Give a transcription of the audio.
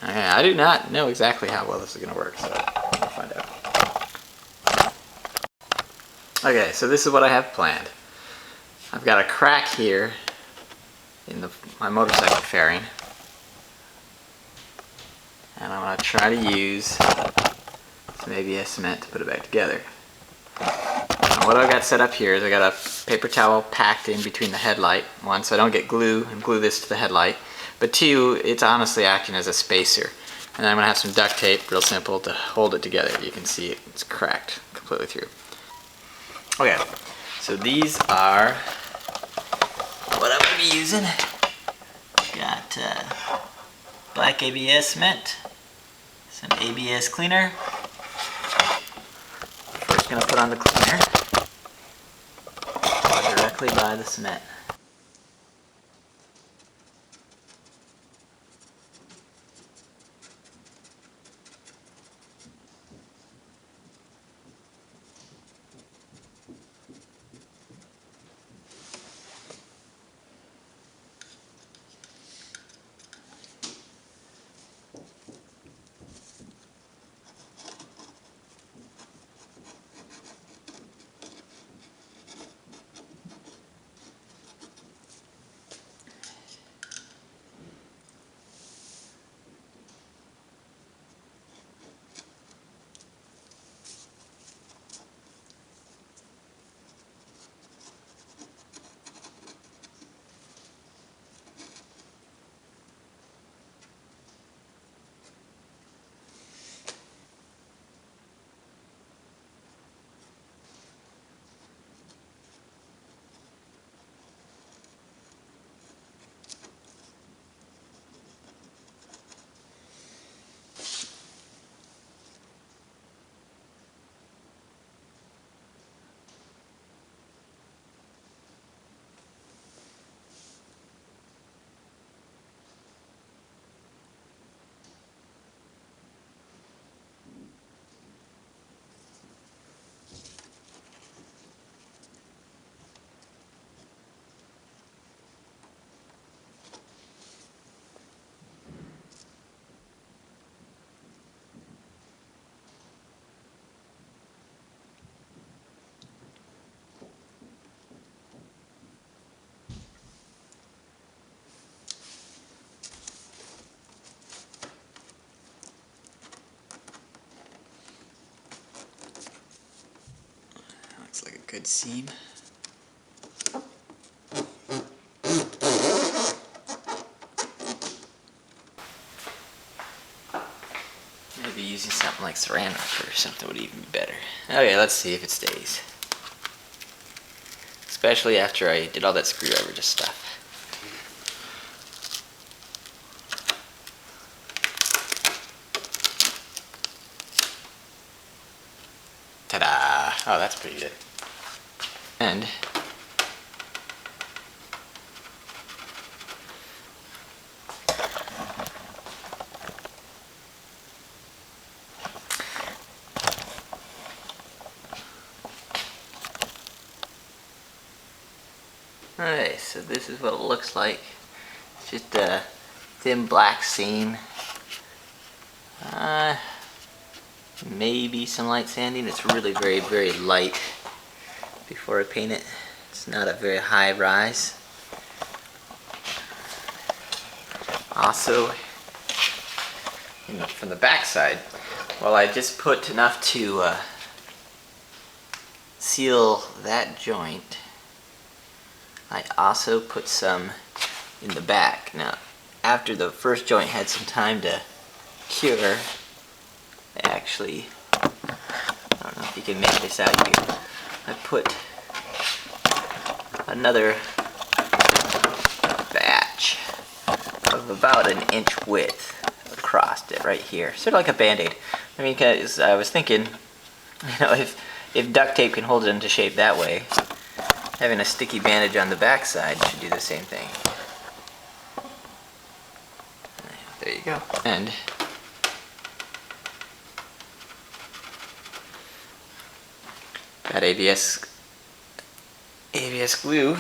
Okay, I do not know exactly how well this is going to work, so we'll find out. Okay, so this is what I have planned. I've got a crack here in my motorcycle fairing, and I'm going to try to use some ABS cement to put it back together. Now, what I've got set up here is I got a paper towel packed in between the headlight, one, so I don't get glue and glue this to the headlight, but two, it's honestly acting as a spacer. And then I'm going to have some duct tape, real simple, to hold it together. You can see it's cracked completely through. Okay, so these are what I'm going to be using. Got black ABS cement, some ABS cleaner. First going to put on the cleaner directly by the cement. Looks like a good seam. Maybe using something like saran wrap or something would even be better. Okay, let's see if it stays. Especially after I did all that screwdriver just stuff. Ta-da! Oh, that's pretty good. And alright, so this is what it looks like. It's just a thin black seam. Maybe some light sanding. It's really very, very light before I paint it. It's not a very high rise. Also, from the back side, well, I just put enough to seal that joint. I also put some in the back. Now, after the first joint had some time to cure, I actually, I don't know if you can make this out here, I put another batch of about an inch width across it right here, sort of like a band-aid. I mean, because I was thinking, if duct tape can hold it into shape that way, having a sticky bandage on the back side should do the same thing. There you go. And got ABS glue